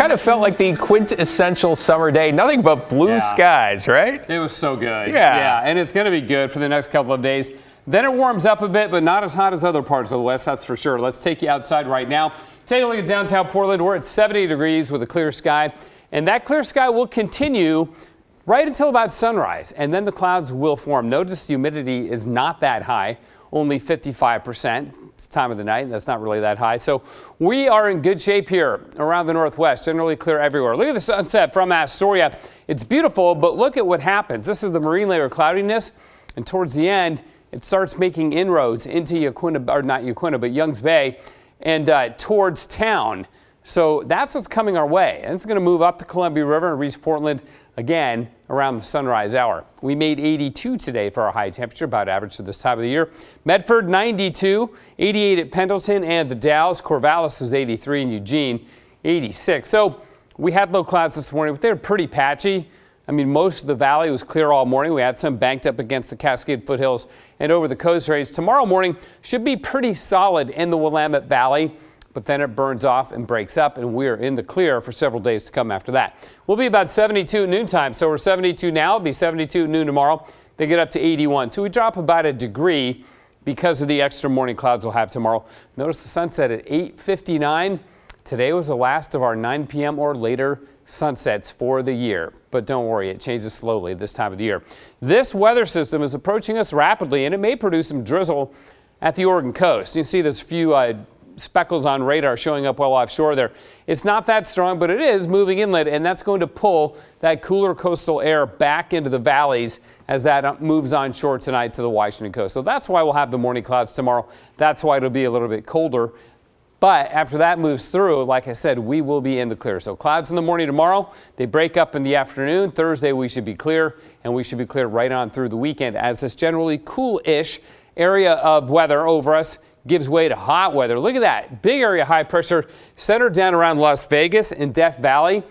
kind of felt like the quintessential summer day. Nothing but blue skies, right? It was so good. Yeah. And it's going to be good for the next couple of days. Then it warms up a bit, but not as hot as other parts of the west, that's for sure. Let's take you outside right now. Take a look at downtown Portland. We're at 70 degrees with a clear sky. And that clear sky will continue right until about sunrise, and then the clouds will form. Notice the humidity is not that high, only 55%. It's time of the night, and that's not really that high. So we are in good shape here around the northwest, generally clear everywhere. Look at the sunset from Astoria. It's beautiful, but look at what happens. This is the marine layer cloudiness, and towards the end, it starts making inroads into Yaquina, or not Yaquina, but Youngs Bay, and towards town. So that's what's coming our way. And it's going to move up the Columbia River and reach Portland again around the sunrise hour. We made 82 today for our high temperature, about average for this time of the year. Medford 92, 88 at Pendleton and the Dalles. Corvallis is 83 and Eugene 86. So we had low clouds this morning, but they were pretty patchy. I mean, most of the valley was clear all morning. We had some banked up against the Cascade foothills and over the coast range. Tomorrow morning should be pretty solid in the Willamette Valley, but then it burns off and breaks up, and we're in the clear for several days to come after that. We'll be about 72 at noontime, so we're 72 now. It'll be 72 at noon tomorrow. They get up to 81, so we drop about a degree because of the extra morning clouds we'll have tomorrow. Notice the sunset at 8:59. Today was the last of our 9 p.m. or later sunsets for the year, but don't worry, it changes slowly this time of the year. This weather system is approaching us rapidly, and it may produce some drizzle at the Oregon coast. You see there's a few speckles on radar showing up well offshore there. It's not that strong, but it is moving inland, and that's going to pull that cooler coastal air back into the valleys as that moves onshore tonight to the Washington coast. So that's why we'll have the morning clouds tomorrow. That's why it'll be a little bit colder. But after that moves through, like I said, we will be in the clear. So clouds in the morning tomorrow, they break up in the afternoon. Thursday we should be clear, and we should be clear right on through the weekend as this generally cool-ish area of weather over us gives way to hot weather. Look at that big area of high pressure centered down around Las Vegas and Death Valley.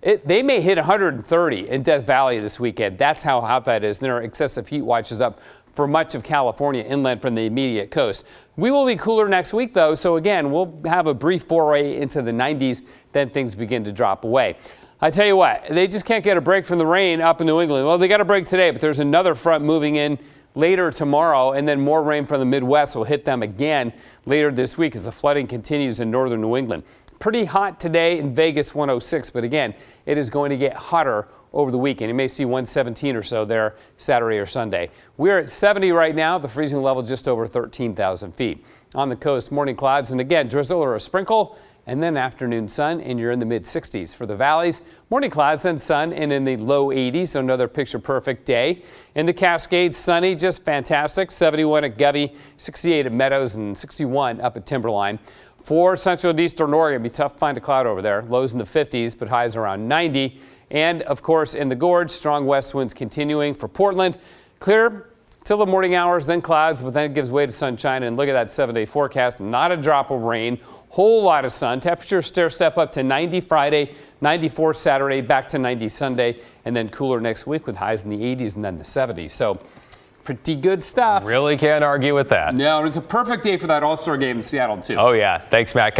They may hit 130 in Death Valley this weekend. That's how hot that is. And there are excessive heat watches up for much of California inland from the immediate coast. We will be cooler next week, though. So again, we'll have a brief foray into the 90s. Then things begin to drop away. I tell you what, they just can't get a break from the rain up in New England. Well, they got a break today, but there's another front moving in later tomorrow, and then more rain from the Midwest will hit them again later this week as the flooding continues in northern New England. Pretty hot today in Vegas, 106, but again, it is going to get hotter over the weekend. You may see 117 or so there Saturday or Sunday. We're at 70 right now, the freezing level just over 13,000 feet. On the coast, morning clouds, and again, drizzle or a sprinkle, and then afternoon sun, and you're in the mid-60s. For the valleys, morning clouds, then sun, and in the low 80s, so another picture-perfect day. In the Cascades, sunny, just fantastic. 71 at Govey, 68 at Meadows, and 61 up at Timberline. For central and eastern Oregon, it'll be tough to find a cloud over there. Lows in the 50s, but highs around 90. And, of course, in the Gorge, strong west winds continuing. For Portland, clear till the morning hours, then clouds, but then it gives way to sunshine. And look at that 7-day forecast. Not a drop of rain. Whole lot of sun. Temperatures stair-step up to 90 Friday, 94 Saturday, back to 90 Sunday, and then cooler next week with highs in the 80s and then the 70s. So pretty good stuff. Really can't argue with that. No, it was a perfect day for that All-Star game in Seattle, too. Oh, yeah. Thanks, Matt.